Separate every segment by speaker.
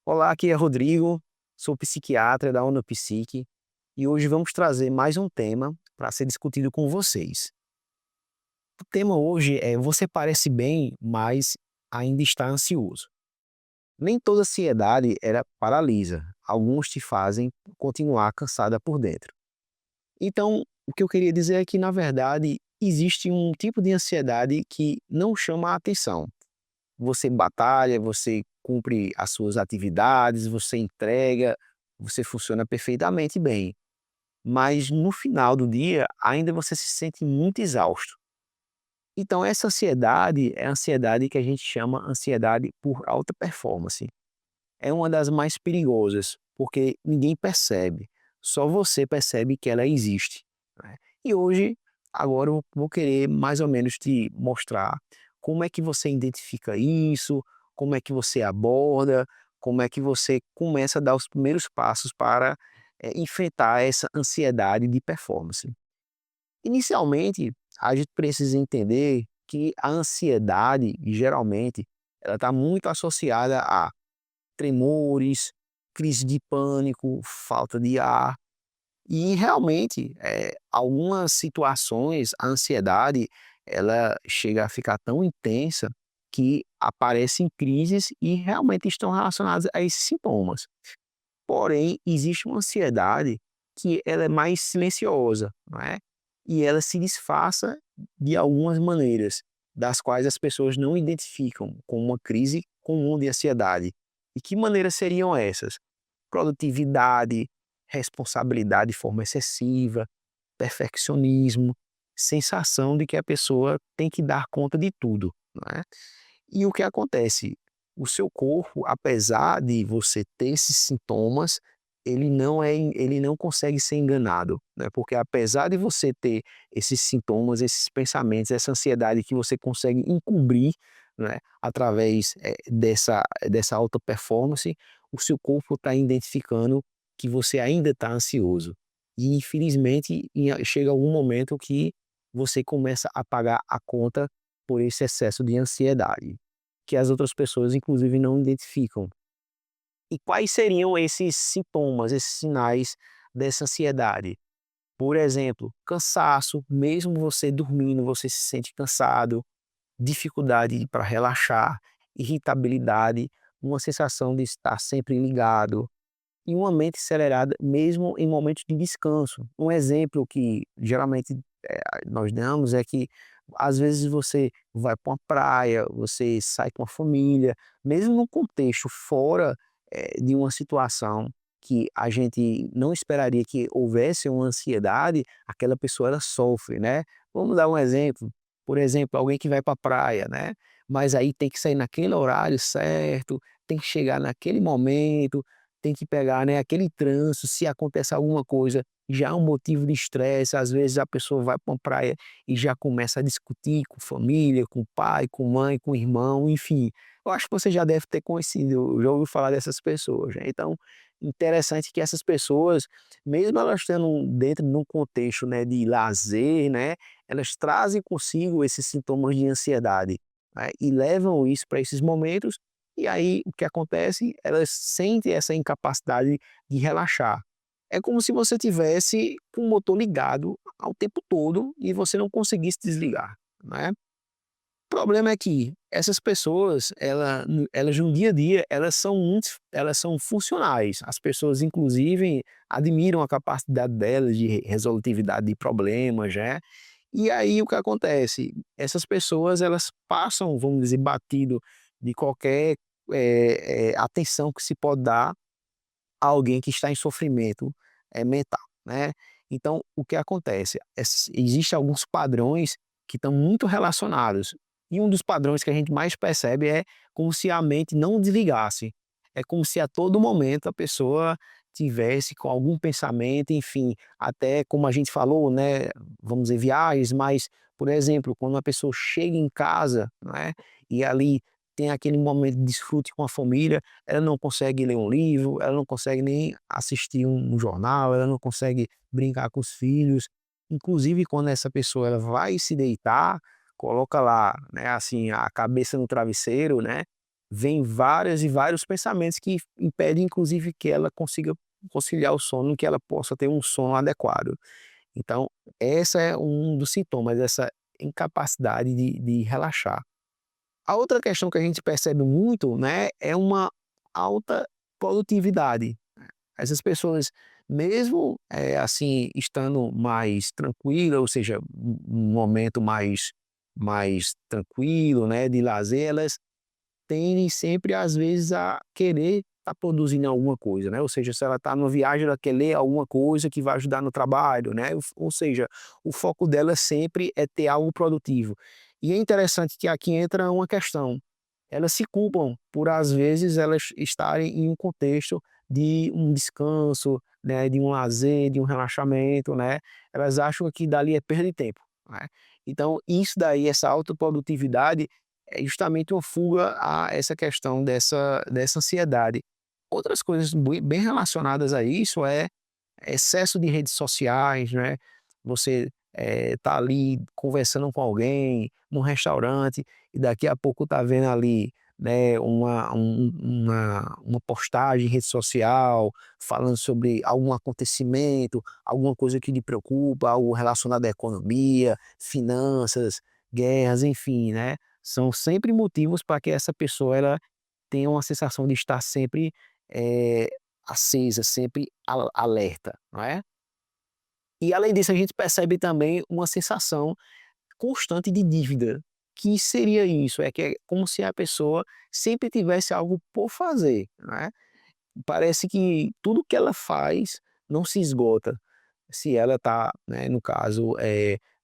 Speaker 1: Olá, aqui é Rodrigo, sou psiquiatra da Unopsique e hoje vamos trazer mais um tema para ser discutido com vocês. O tema hoje é: você parece bem, mas ainda está ansioso. Nem toda ansiedade ela paralisa, alguns te fazem continuar cansada por dentro. Então, o que eu queria dizer é que, na verdade, existe um tipo de ansiedade que não chama a atenção. Você batalha, você cumpre as suas atividades, você entrega, você funciona perfeitamente bem. Mas no final do dia, ainda você se sente muito exausto. Então, essa ansiedade é a ansiedade que a gente chama ansiedade por alta performance. É uma das mais perigosas, porque ninguém percebe, só você percebe que ela existe, né? E hoje, agora eu vou querer mais ou menos te mostrar como é que você identifica isso, como é que você aborda, como é que você começa a dar os primeiros passos para enfrentar essa ansiedade de performance. Inicialmente, a gente precisa entender que a ansiedade, geralmente, ela está muito associada a tremores, crise de pânico, falta de ar. E realmente, algumas situações, a ansiedade, ela chega a ficar tão intensa que aparecem crises e realmente estão relacionadas a esses sintomas. Porém, existe uma ansiedade que ela é mais silenciosa, não é? E ela se disfarça de algumas maneiras, das quais as pessoas não identificam como uma crise comum de ansiedade. E que maneiras seriam essas? Produtividade, responsabilidade de forma excessiva, perfeccionismo, sensação de que a pessoa tem que dar conta de tudo, não é? E o que acontece? O seu corpo, apesar de você ter esses sintomas, ele não consegue ser enganado, né, porque apesar de você ter esses sintomas, esses pensamentos, essa ansiedade que você consegue encobrir, né, através, dessa alta performance, o seu corpo está identificando que você ainda está ansioso. E infelizmente chega algum momento que você começa a pagar a conta por esse excesso de ansiedade, que as outras pessoas inclusive não identificam. E quais seriam esses sintomas, esses sinais dessa ansiedade? Por exemplo, cansaço, mesmo você dormindo, você se sente cansado, dificuldade para relaxar, irritabilidade, uma sensação de estar sempre ligado e uma mente acelerada mesmo em momentos de descanso. Um exemplo que geralmente nós damos é que às vezes você vai para uma praia, você sai com a família, mesmo num contexto fora de uma situação que a gente não esperaria que houvesse uma ansiedade, aquela pessoa ela sofre, né? Vamos dar um exemplo, por exemplo, alguém que vai para a praia, né? Mas aí tem que sair naquele horário certo, tem que chegar naquele momento, tem que pegar, né, aquele trânsito, se acontece alguma coisa, já é um motivo de estresse, às vezes a pessoa vai para uma praia e já começa a discutir com família, com pai, com mãe, com irmão, enfim. Eu acho que você já deve ter conhecido, já ouviu falar dessas pessoas, né. Então, interessante que essas pessoas, mesmo elas estando dentro de um contexto, né, de lazer, né, elas trazem consigo esses sintomas de ansiedade, né, e levam isso para esses momentos, e aí o que acontece? Elas sentem essa incapacidade de relaxar. É como se você tivesse com o motor ligado ao tempo todo e você não conseguisse desligar, né. O problema é que essas pessoas, elas no dia a dia, elas são funcionais. As pessoas inclusive admiram a capacidade delas de resolutividade de problemas, né. E aí o que acontece? Essas pessoas elas passam, vamos dizer, batido de qualquer, atenção que se pode dar a alguém que está em sofrimento, mental, né. Então, o que acontece? Existem alguns padrões que estão muito relacionados, e um dos padrões que a gente mais percebe é como se a mente não desligasse. É como se a todo momento a pessoa tivesse com algum pensamento, enfim, até como a gente falou, né, vamos dizer, viagens, mas, por exemplo, quando uma pessoa chega em casa, né, e ali tem aquele momento de desfrute com a família, ela não consegue ler um livro, ela não consegue nem assistir um jornal, ela não consegue brincar com os filhos. Inclusive, quando essa pessoa ela vai se deitar, coloca lá, né, assim, a cabeça no travesseiro, né, vem várias e vários pensamentos que impedem, inclusive, que ela consiga conciliar o sono, que ela possa ter um sono adequado. Então, essa é um dos sintomas, essa incapacidade de relaxar. A outra questão que a gente percebe muito, né, é uma alta produtividade. Essas pessoas, mesmo, assim, estando mais tranquila, ou seja, um momento mais tranquilo, né, de lazer, elas tendem sempre, às vezes, a querer estar produzindo alguma coisa, né, ou seja, se ela está numa viagem, ela quer ler alguma coisa que vai ajudar no trabalho, né, ou seja, o foco dela sempre é ter algo produtivo. E é interessante que aqui entra uma questão, elas se culpam por, às vezes, elas estarem em um contexto de um descanso, né, de um lazer, de um relaxamento, né, elas acham que dali é perda de tempo, né. Então isso daí, essa autoprodutividade, é justamente uma fuga a essa questão dessa ansiedade. Outras coisas bem relacionadas a isso é excesso de redes sociais, né, você, tá ali conversando com alguém num restaurante e daqui a pouco tá vendo ali, né, uma postagem em rede social falando sobre algum acontecimento, alguma coisa que lhe preocupa, algo relacionado à economia, finanças, guerras, enfim, né. São sempre motivos para que essa pessoa ela tenha uma sensação de estar sempre, eh, acesa, sempre alerta, não é? E além disso, a gente percebe também uma sensação constante de dívida. Que seria isso? É que é como se a pessoa sempre tivesse algo por fazer, né? Parece que tudo que ela faz não se esgota. Se ela está, né, no caso,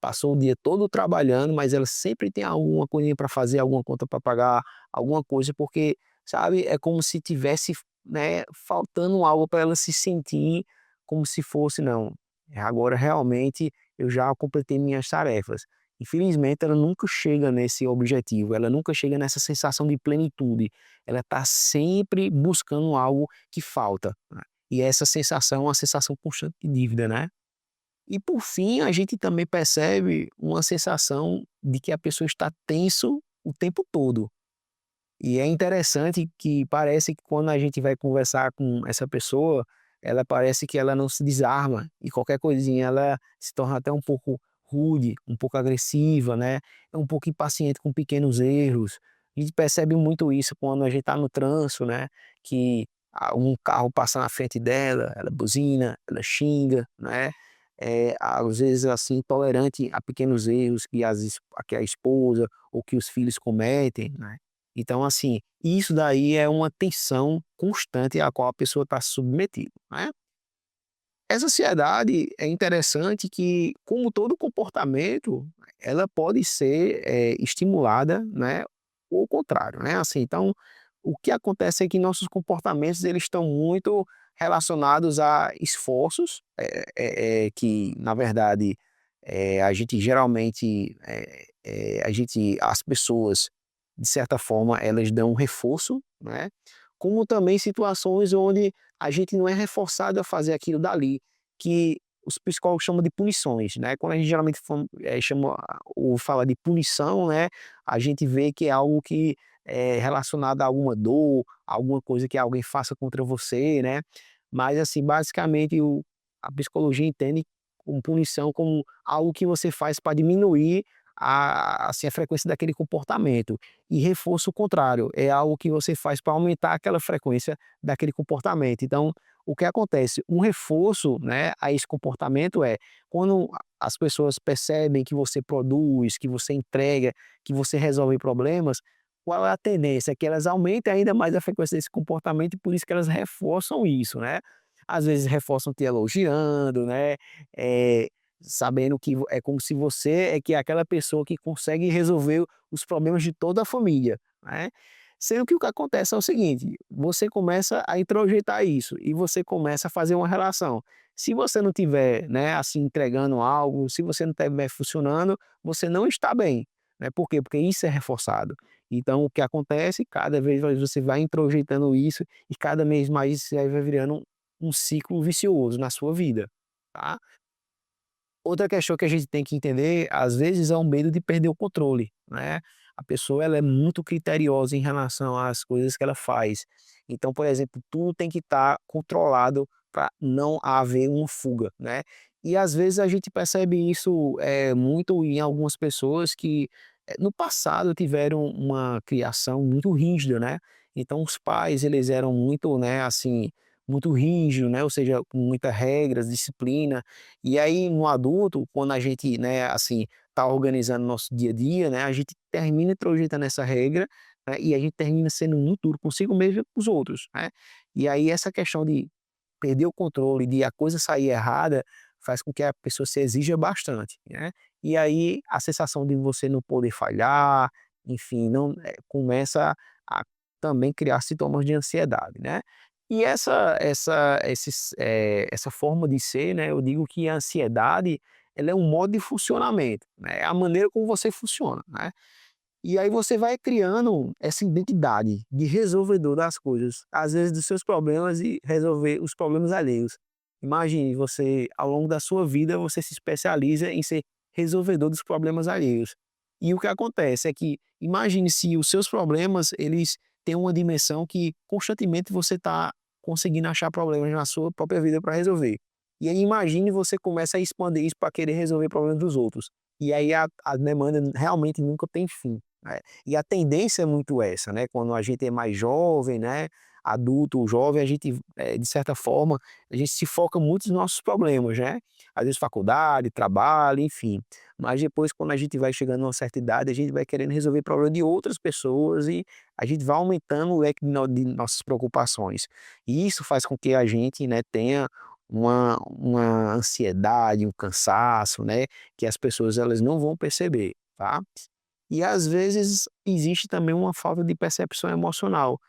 Speaker 1: passou o dia todo trabalhando, mas ela sempre tem alguma coisinha para fazer, alguma conta para pagar, alguma coisa, porque, sabe, é como se tivesse, né, faltando algo para ela se sentir como se fosse: "Não, agora realmente eu já completei minhas tarefas". Infelizmente, ela nunca chega nesse objetivo, ela nunca chega nessa sensação de plenitude, ela está sempre buscando algo que falta, né. E essa sensação é uma sensação constante de dívida, né. E por fim, a gente também percebe uma sensação de que a pessoa está tenso o tempo todo. E é interessante que parece que quando a gente vai conversar com essa pessoa, ela parece que ela não se desarma e qualquer coisinha ela se torna até um pouco rude, um pouco agressiva, né, é um pouco impaciente com pequenos erros. A gente percebe muito isso quando a gente está no trânsito, né, que, um carro passa na frente dela, ela buzina, ela xinga, né, às vezes, assim, intolerante a pequenos erros que a esposa ou que os filhos cometem, né. Então, assim, isso daí é uma tensão constante à qual a pessoa está submetida, né. Essa ansiedade é interessante que, como todo comportamento, ela pode ser, estimulada, né, ou o contrário, né, assim, então, o que acontece é que nossos comportamentos eles estão muito relacionados a esforços, que na verdade, a gente geralmente, as pessoas, de certa forma, elas dão um reforço, né, como também situações onde a gente não é reforçado a fazer aquilo dali, que os psicólogos chamam de punições, né. Quando a gente geralmente chama ou fala de punição, né, a gente vê que é algo que é relacionado a alguma dor, alguma coisa que alguém faça contra você, né. Mas, assim, basicamente a psicologia entende como punição como algo que você faz para diminuir assim, a frequência daquele comportamento. E reforço o contrário, é algo que você faz para aumentar aquela frequência daquele comportamento. Então, o que acontece? Um reforço, né, a esse comportamento é quando as pessoas percebem que você produz, que você entrega, que você resolve problemas, qual é a tendência? É que elas aumentem ainda mais a frequência desse comportamento e por isso que elas reforçam isso, né. Às vezes reforçam te elogiando, né, eh, sabendo que é como se você é que é aquela pessoa que consegue resolver os problemas de toda a família, né. Sendo que o que acontece é o seguinte, você começa a introjetar isso e você começa a fazer uma relação. Se você não tiver, né, assim, entregando algo, se você não estiver funcionando, você não está bem, né. Por quê? Porque isso é reforçado. Então o que acontece, cada vez mais você vai introjetando isso e cada vez mais isso aí vai virando um ciclo vicioso na sua vida, tá. Outra questão que a gente tem que entender, às vezes, é o medo de perder o controle, né. a pessoa ela é muito criteriosa em relação às coisas que ela faz. Então, por exemplo, tudo tem que estar controlado para não haver uma fuga, né. E às vezes a gente percebe isso, muito em algumas pessoas que, no passado tiveram uma criação muito rígida, né. Então os pais eles eram muito, né, assim, muito rígido, né, ou seja, com muitas regras, disciplina. E aí no adulto, quando a gente, né, assim, tá organizando nosso dia a dia, né, a gente termina introjetando essa regra, né, e a gente termina sendo muito duro consigo mesmo e com os outros, né. E aí essa questão de perder o controle, de a coisa sair errada, faz com que a pessoa se exija bastante, né. E aí a sensação de você não poder falhar, enfim, não começa a também criar sintomas de ansiedade, né. E essa forma de ser, né, eu digo que a ansiedade, ela é um modo de funcionamento, né, é a maneira como você funciona, né. E aí você vai criando essa identidade de resolvedor das coisas, às vezes dos seus problemas e resolver os problemas alheios. Imagine você, ao longo da sua vida, você se especializa em ser resolvedor dos problemas alheios. E o que acontece é que, imagine se os seus problemas, eles têm uma dimensão que constantemente você está conseguindo achar problemas na sua própria vida para resolver. E aí imagine você começa a expandir isso para querer resolver problemas dos outros. E aí a demanda realmente nunca tem fim. E a tendência é muito essa, né, quando a gente é mais jovem, né, adulto, jovem, a gente, de certa forma, a gente se foca muito nos nossos problemas, né, às vezes faculdade, trabalho, enfim. Mas depois quando a gente vai chegando a uma certa idade, a gente vai querendo resolver problema de outras pessoas e a gente vai aumentando o leque de nossas preocupações. E isso faz com que a gente, né, tenha uma ansiedade, um cansaço, né, que as pessoas elas não vão perceber, tá. E às vezes existe também uma falta de percepção emocional.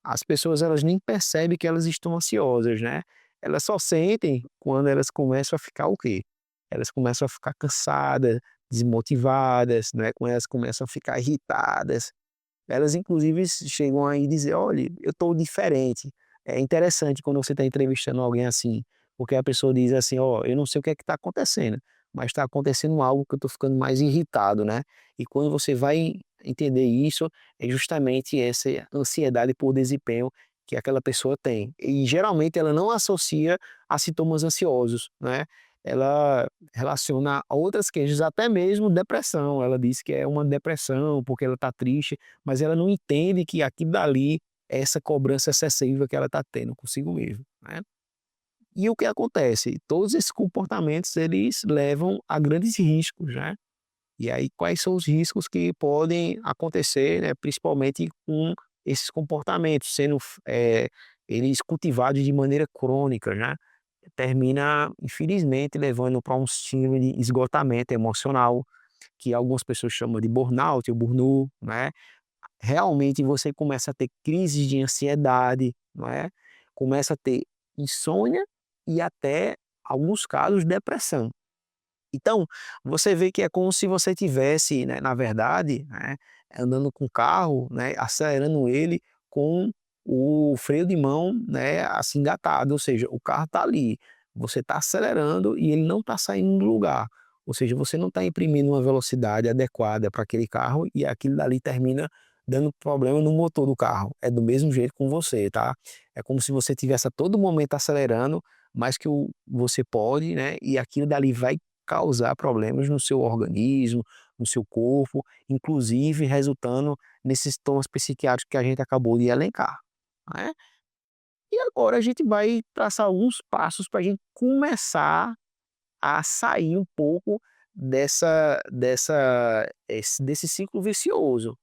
Speaker 1: As pessoas elas nem percebem que elas estão ansiosas, né. Elas só sentem quando elas começam a ficar o quê? Elas começam a ficar cansadas, desmotivadas, né, quando elas começam a ficar irritadas. Elas inclusive chegam aí dizer: "Olha, eu estou diferente". É interessante quando você está entrevistando alguém assim, porque a pessoa diz assim: "Ó, eu não sei o que é que está acontecendo, mas está acontecendo algo que eu estou ficando mais irritado", né. E quando você vai entender isso, é justamente essa ansiedade por desempenho que aquela pessoa tem. E geralmente ela não associa a sintomas ansiosos, né. Ela relaciona a outras queixas, até mesmo depressão. Ela diz que é uma depressão, porque ela está triste, mas ela não entende que aquilo dali é essa cobrança excessiva que ela está tendo consigo mesmo, né. E o que acontece? Todos esses comportamentos eles levam a grandes riscos, né. E aí quais são os riscos que podem acontecer, né, principalmente com esses comportamentos sendo eles cultivados de maneira crônica, né. Termina, infelizmente, levando para um síndrome de esgotamento emocional, que algumas pessoas chamam de burnout ou burnout, né. Realmente você começa a ter crises de ansiedade, não é, começa a ter insônia e até, alguns casos, depressão. Então, você vê que é como se você tivesse, né, na verdade, né, andando com o carro, né, acelerando ele com o freio de mão, né, assim, engatado, ou seja, o carro está ali, você está acelerando e ele não está saindo do lugar. Ou seja, você não está imprimindo uma velocidade adequada para aquele carro e aquilo dali termina dando problema no motor do carro. É do mesmo jeito com você, tá? É como se você tivesse a todo momento acelerando, mais que você pode, né, e aquilo dali vai causar problemas no seu organismo, no seu corpo, inclusive resultando nesses sintomas psiquiátricos que a gente acabou de elencar, né. E agora a gente vai traçar alguns passos para a gente começar a sair um pouco desse ciclo vicioso.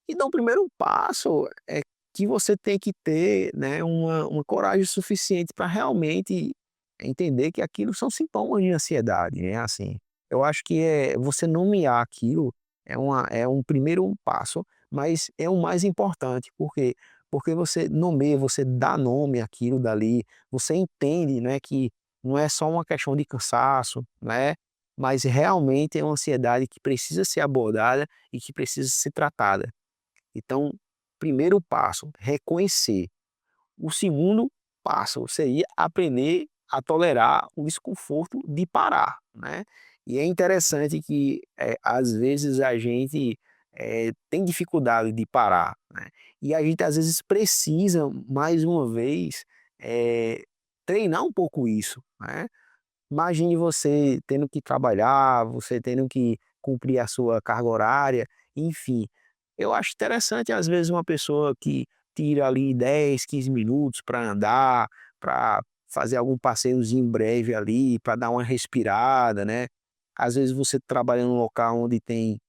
Speaker 1: Então o primeiro passo é que você tem que ter, né, uma coragem suficiente para realmente entender que aquilo são sintomas de ansiedade, né, assim. Eu acho que você nomear aquilo é um primeiro passo, mas é o mais importante, por quê? Porque você nomeia, você dá nome àquilo dali, você entende, né, que não é só uma questão de cansaço, né, mas realmente é uma ansiedade que precisa ser abordada e que precisa ser tratada. Então, primeiro passo, reconhecer. O segundo passo seria aprender a tolerar o desconforto de parar, né. E é interessante que, às vezes a gente, tem dificuldade de parar, né. E a gente às vezes precisa, mais uma vez, treinar um pouco isso, né. Imagine você tendo que trabalhar, você tendo que cumprir a sua carga horária, enfim. Eu acho interessante, às vezes, uma pessoa que tira ali 10, 15 minutos para andar, para fazer algum passeiozinho breve ali, para dar uma respirada, né. Às vezes você trabalha num local onde tem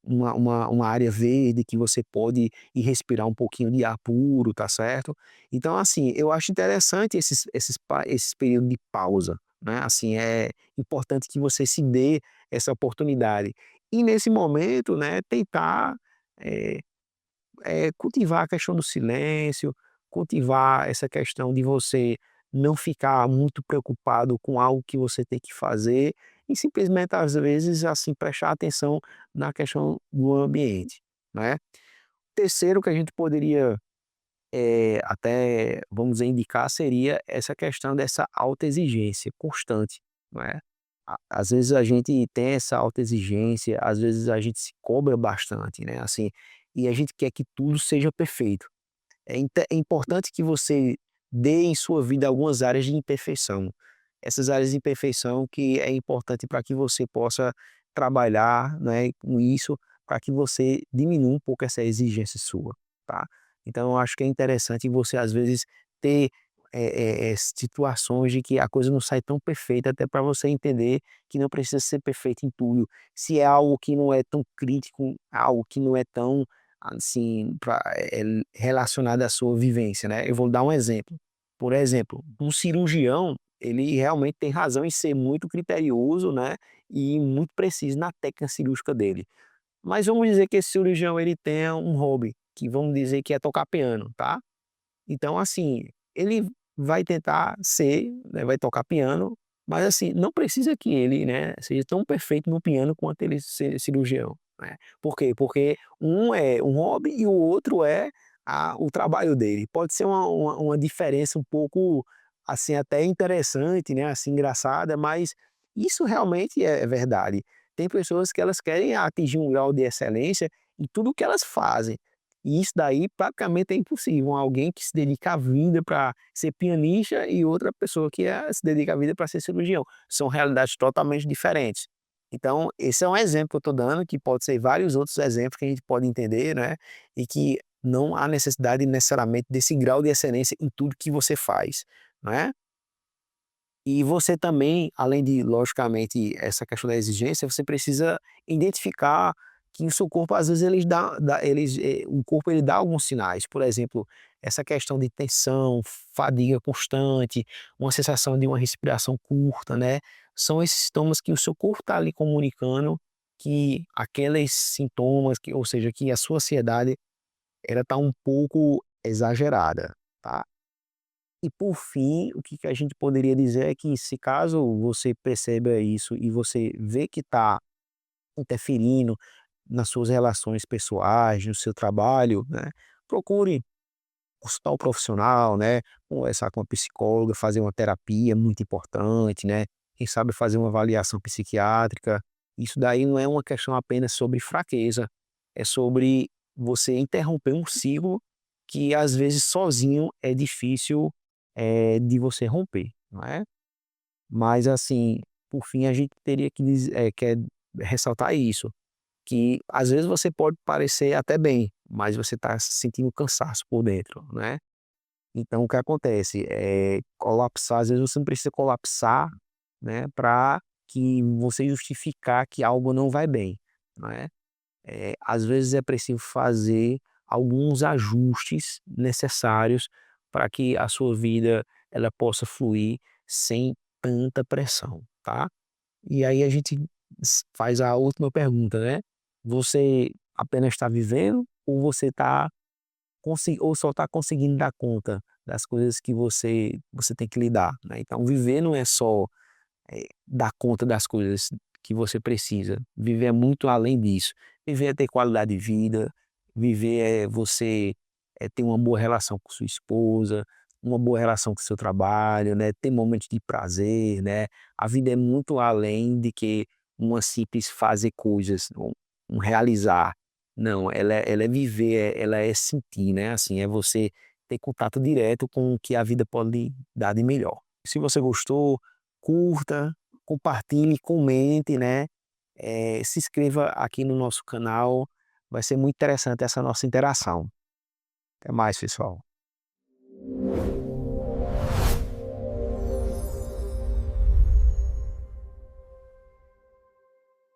Speaker 1: uma área verde que você pode ir respirar um pouquinho de ar puro, tá certo? Então, assim, eu acho interessante esses períodos de pausa, né, assim, é importante que você se dê essa oportunidade. E nesse momento, né, tentar, eh cultivar a questão do silêncio, cultivar essa questão de você não ficar muito preocupado com algo que você tem que fazer e simplesmente, às vezes, assim, prestar atenção na questão do ambiente, né. Terceiro que a gente poderia, até, vamos dizer, indicar seria essa questão dessa autoexigência constante, não é. Às vezes a gente tem essa autoexigência, às vezes a gente se cobra bastante, né, assim, e a gente quer que tudo seja perfeito. É importante que você dê em sua vida algumas áreas de imperfeição. Essas áreas de imperfeição que é importante para que você possa trabalhar, né, com isso, para que você diminua um pouco essa exigência sua, tá. Então eu acho que é interessante você, às vezes, ter, situações de que a coisa não sai tão perfeita, até para você entender que não precisa ser perfeito em tudo. Se é algo que não é tão crítico, algo que não é tão assim, relacionado à sua vivência, né. Eu vou dar um exemplo. Por exemplo, um cirurgião, ele realmente tem razão em ser muito criterioso, né, e muito preciso na técnica cirúrgica dele. Mas vamos dizer que esse cirurgião ele tenha um hobby, que vamos dizer que é tocar piano, tá? Então, assim, ele vai tentar ser, né, vai tocar piano, mas assim, não precisa que ele, né, seja tão perfeito no piano quanto ele ser cirurgião, né. Por quê? Porque um é um hobby e o outro é o trabalho dele. Pode ser uma diferença um pouco, assim, até interessante, né, assim, engraçada, mas isso realmente é verdade. Tem pessoas que elas querem atingir um grau de excelência em tudo que elas fazem. E isso daí praticamente é impossível, alguém que se dedica a vida para ser pianista e outra pessoa que se dedica a vida para ser cirurgião. São realidades totalmente diferentes. Então, esse é um exemplo que eu estou dando, que pode ser vários outros exemplos que a gente pode entender, né, e que não há necessidade necessariamente desse grau de excelência em tudo que você faz, né. E você também, além de, logicamente, essa questão da exigência, você precisa identificar que o seu corpo, às vezes, o corpo ele dá alguns sinais. Por exemplo, essa questão de tensão, fadiga constante, uma sensação de uma respiração curta, né? São esses sintomas que o seu corpo está ali comunicando que aqueles sintomas, ou seja, que a sua ansiedade ela está um pouco exagerada, tá? E por fim, o que que a gente poderia dizer é que se caso você perceba isso e você vê que está interferindo nas suas relações pessoais, no seu trabalho, né, procure consultar um profissional, né, conversar com uma psicóloga, fazer uma terapia, muito importante, né, quem sabe fazer uma avaliação psiquiátrica. Isso daí não é uma questão apenas sobre fraqueza, é sobre você interromper um ciclo que às vezes sozinho é difícil, de você romper, não é? Mas assim, por fim a gente teria que ressaltar isso, que às vezes você pode parecer até bem, mas você está sentindo cansaço por dentro, né. Então o que acontece, colapsar às vezes você não precisa colapsar, né, para que você justificar que algo não vai bem, né. Às vezes é preciso fazer alguns ajustes necessários para que a sua vida ela possa fluir sem tanta pressão, tá. E aí a gente faz a última pergunta, né, você apenas está vivendo ou você está ou só está conseguindo dar conta das coisas que você tem que lidar, né. Então viver não é só dar conta das coisas que você precisa. Viver é muito além disso. Viver é ter qualidade de vida, viver é você ter uma boa relação com sua esposa, uma boa relação com o seu trabalho, né, ter momentos de prazer, né. A vida é muito além de que uma simples fazer coisas, um realizar, Não, ela é viver, ela é sentir, né, assim, é você ter contato direto com o que a vida pode lhe dar de melhor. Se você gostou, curta, compartilhe, comente, né, se inscreva aqui no nosso canal, vai ser muito interessante essa nossa interação. Até mais, pessoal.